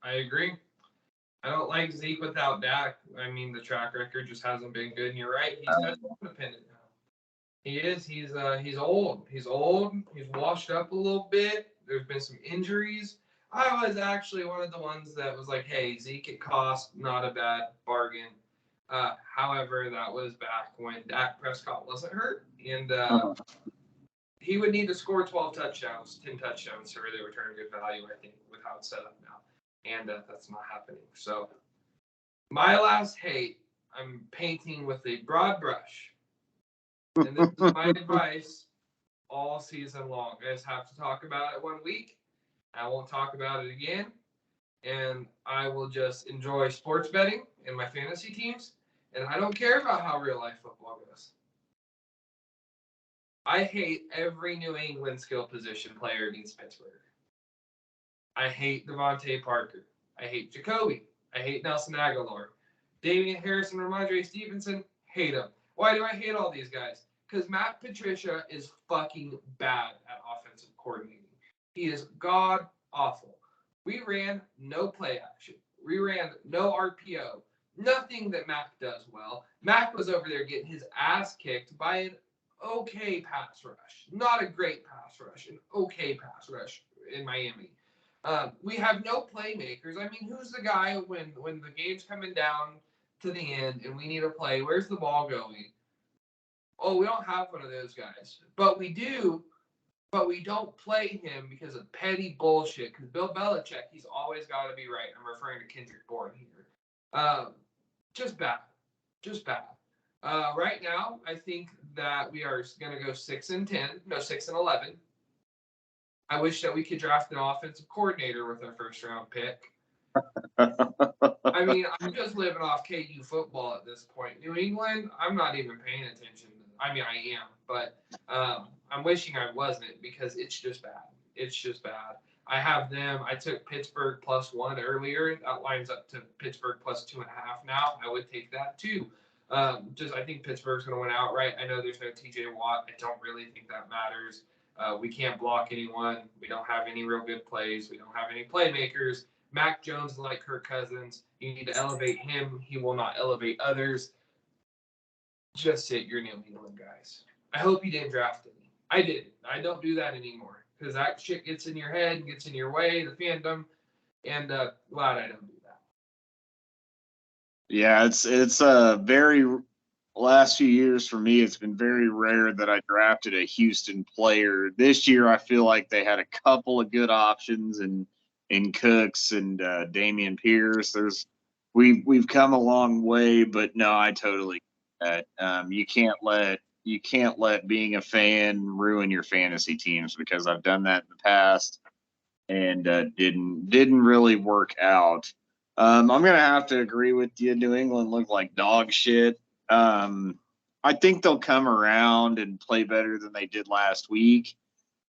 I agree. I don't like Zeke without Dak. I mean, the track record just hasn't been good. And you're right. He's touchdown dependent now. He is. He's old. He's old. He's washed up a little bit. There's been some injuries. I was actually one of the ones that was like, hey, Zeke at cost, not a bad bargain. However, that was back when Dak Prescott wasn't hurt. And he would need to score 12 touchdowns, 10 touchdowns to really return good value, I think, with how it's set up now. And that's not happening. So my last hate, I'm painting with a broad brush. And this is my advice all season long. I just have to talk about it 1 week. I won't talk about it again. And I will just enjoy sports betting and my fantasy teams. And I don't care about how real life football goes. I hate every New England skill position player against Pittsburgh. I hate Devontae Parker. I hate Jacoby. I hate Nelson Aguilar. Damian Harris and Ramondre Stevenson, hate them. Why do I hate all these guys? Because Matt Patricia is fucking bad at offensive coordinating. He is god awful. We ran no play action. We ran no RPO. Nothing that Mac does well. Mac was over there getting his ass kicked by an okay pass rush. Not a great pass rush, an okay pass rush in Miami. We have no playmakers. I mean, who's the guy when the game's coming down to the end and we need a play? Where's the ball going? Oh, we don't have one of those guys. But we do, but we don't play him because of petty bullshit. Because Bill Belichick, he's always got to be right. I'm referring to Kendrick Bourne here. Just bad. Just bad. Right now, I think that we are going to go 6-10. No, 6-11. I wish that we could draft an offensive coordinator with our first round pick. I mean, I'm just living off KU football at this point. New England, I'm not even paying attention. I mean, I am, but I'm wishing I wasn't because it's just bad. It's just bad. I have them. I took Pittsburgh +1 earlier. That lines up to Pittsburgh +2.5 now. I would take that too. I think Pittsburgh's going to win outright. I know there's no TJ Watt. I don't really think that matters. We can't block anyone. We don't have any real good plays. We don't have any playmakers. Mac Jones is like Kirk Cousins. You need to elevate him. He will not elevate others. Just sit your New England guys. I hope you didn't draft any. I didn't. I don't do that anymore because that shit gets in your head, gets in your way, the fandom, and glad I don't do that. Yeah, it's a very last few years for me. It's been very rare that I drafted a Houston player. This year, I feel like they had a couple of good options in Cooks and Dameon Pierce. We've come a long way, but no, I totally get that. You can't let being a fan ruin your fantasy teams because I've done that in the past and didn't really work out. I'm gonna have to agree with you. New England looked like dog shit. I think they'll come around and play better than they did last week.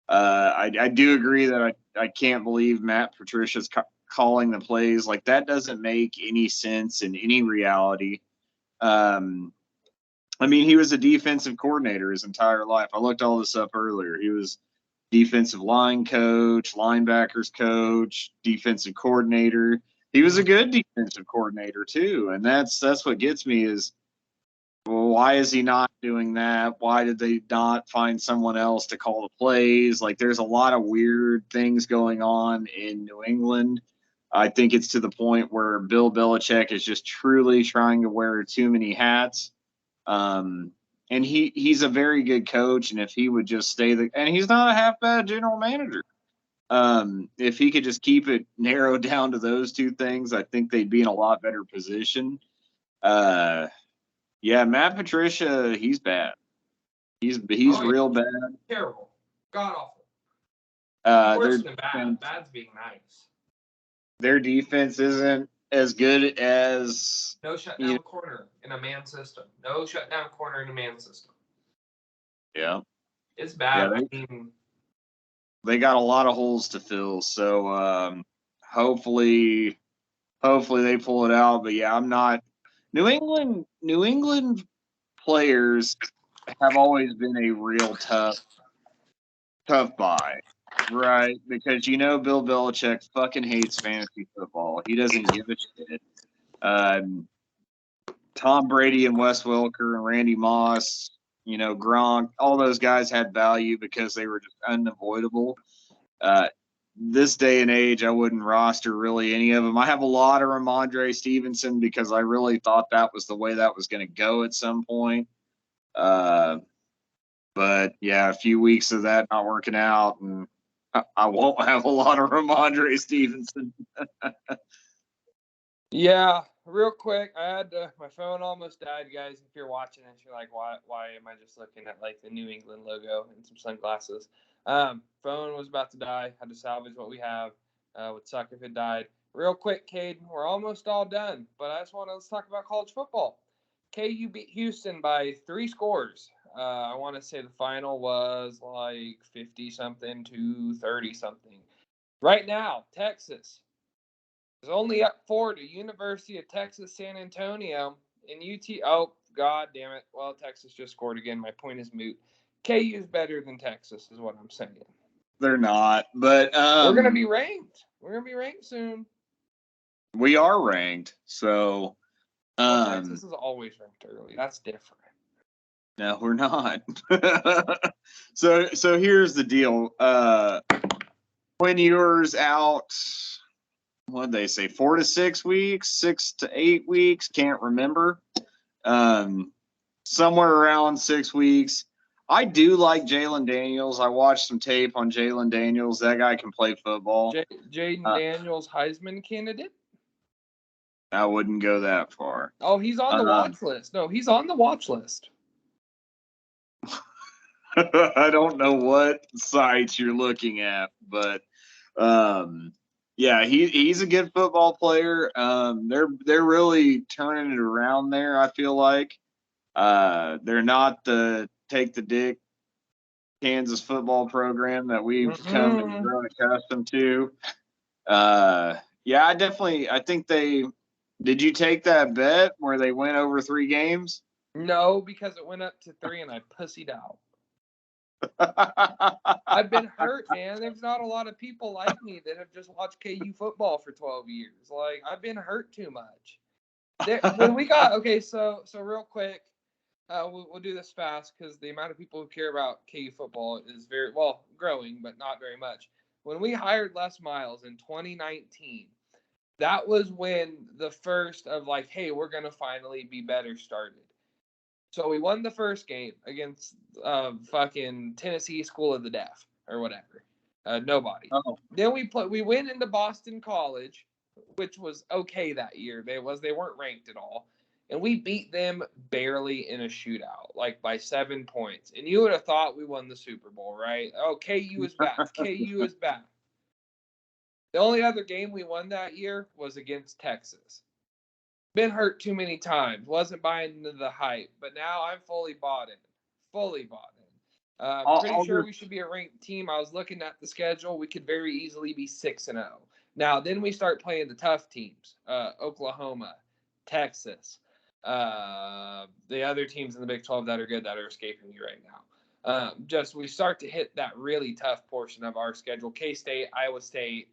I do agree that I can't believe Matt Patricia's calling the plays. Like, that doesn't make any sense in any reality. I mean, he was a defensive coordinator his entire life. I looked all this up earlier. He was defensive line coach, linebackers coach, defensive coordinator. He was a good defensive coordinator too, and that's what gets me is, well, why is he not doing that? Why did they not find someone else to call the plays? Like, there's a lot of weird things going on in New England. I think it's to the point where Bill Belichick is just truly trying to wear too many hats. And he's a very good coach, and if he would just stay and he's not a half bad general manager. If he could just keep it narrowed down to those two things, I think they'd be in a lot better position. Yeah, Matt Patricia, he's bad. He's real bad. Terrible. God awful. Worse than bad. defense, Bad's being nice. their defense isn't as good as No shutdown corner in a man system. No shutdown corner in a man system. Yeah. It's bad. Yeah, they got a lot of holes to fill. So hopefully they pull it out. But yeah, I'm not. New England players have always been a real tough buy, right? Because Bill Belichick fucking hates fantasy football. He doesn't give a shit. Tom Brady and Wes Welker and Randy Moss, Gronk, all those guys had value because they were just unavoidable. This day and age, I wouldn't roster really any of them. I have a lot of Ramondre Stevenson because I really thought that was the way that was going to go at some point. But yeah, a few weeks of that not working out, and I won't have a lot of Ramondre Stevenson. Yeah, real quick, I had my phone almost died, guys. If you're watching this, you're like, why am I just looking at like the New England logo and some sunglasses? Phone was about to die. Had to salvage what we have. Would suck if it died. Real quick, Caden, we're almost all done, but let's talk about college football. KU beat Houston by 3 scores. I want to say the final was like 50-something to 30-something. Right now, Texas is only up 4 to University of Texas San Antonio and UT. Oh, God damn it. Well, Texas just scored again. My point is moot. KU is better than Texas is what I'm saying. They're not, but we're going to be ranked. We're going to be ranked soon. We are ranked, so Texas is always ranked early. That's different. No, we're not. So here's the deal. When yours out, what did they say? 4 to 6 weeks, 6 to 8 weeks, can't remember. Somewhere around 6 weeks. I do like Jalen Daniels. I watched some tape on Jalen Daniels. That guy can play football. Jaden Daniels, Heisman candidate? I wouldn't go that far. Oh, he's on the watch list. No, he's on the watch list. I don't know what sites you're looking at, but yeah, he's a good football player. They're really turning it around there. I feel like they're not the take the dick Kansas football program that we've come and grown accustomed to. Yeah, I think they. Did you take that bet where they went over 3 games? No, because it went up to 3 and I pussied out. I've been hurt, man. There's not a lot of people like me that have just watched KU football for 12 years. Like, I've been hurt too much. When we got so real quick, we'll do this fast because the amount of people who care about KU football is very growing, but not very much. When we hired Les Miles in 2019, that was when the first of like, hey, we're gonna finally be better started. So we won the first game against fucking Tennessee School of the Deaf or whatever. Nobody. Oh. Then we went into Boston College, which was okay that year. They weren't ranked at all. And we beat them barely in a shootout, like by 7 points. And you would have thought we won the Super Bowl, right? Oh, KU is back. KU is back. The only other game we won that year was against Texas. Been hurt too many times. Wasn't buying into the hype, but now I'm fully bought in. Pretty sure we should be a ranked team. I was looking at the schedule. We could very easily be 6-0. Now, then we start playing the tough teams. Oklahoma, Texas, the other teams in the Big 12 that are good that are escaping me right now. Just we start to hit that really tough portion of our schedule. K-State, Iowa State,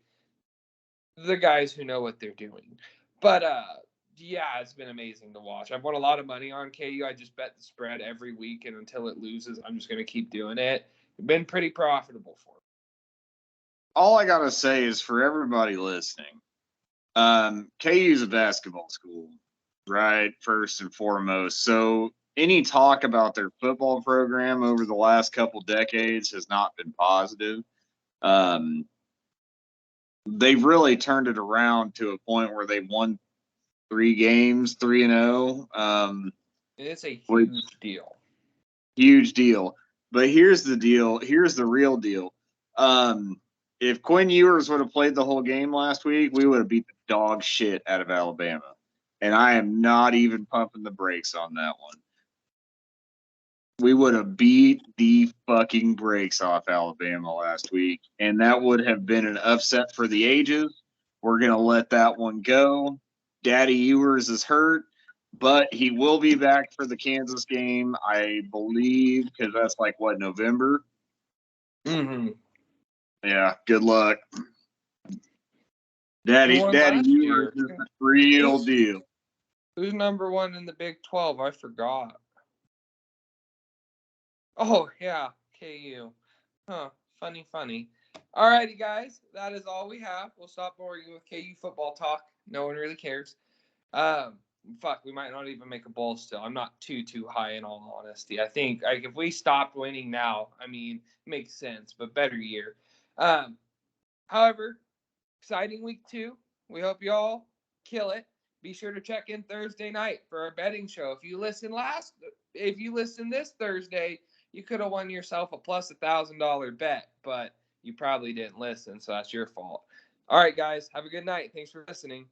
the guys who know what they're doing. But yeah, it's been amazing to watch. I've won a lot of money on KU. I just bet the spread every week, and until it loses, I'm just going to keep doing it. It's been pretty profitable for me. All I gotta say is for everybody listening, KU's a basketball school, right? First and foremost. So any talk about their football program over the last couple decades has not been positive. They've really turned it around to a point where they won 3 games, 3-0. It's a huge deal. Huge deal. But here's the deal. Here's the real deal. If Quinn Ewers would have played the whole game last week, we would have beat the dog shit out of Alabama. And I am not even pumping the brakes on that one. We would have beat the fucking brakes off Alabama last week. And that would have been an upset for the ages. We're going to let that one go. Daddy Ewers is hurt, but he will be back for the Kansas game, I believe, because that's like, what, November? Mm-hmm. Yeah, good luck. Daddy Ewers is the real deal. Who's number 1 in the Big 12? I forgot. Oh, yeah, KU. Huh, funny. All righty, guys, that is all we have. We'll stop boring you with KU football talk. No one really cares. We might not even make a bowl still. I'm not too high in all honesty. I think like if we stopped winning now, I mean, makes sense, but better year. However, exciting week 2. We hope y'all kill it. Be sure to check in Thursday night for our betting show. If you listen this Thursday, you could have won yourself a plus $1,000 bet, but you probably didn't listen, so that's your fault. All right, guys, have a good night. Thanks for listening.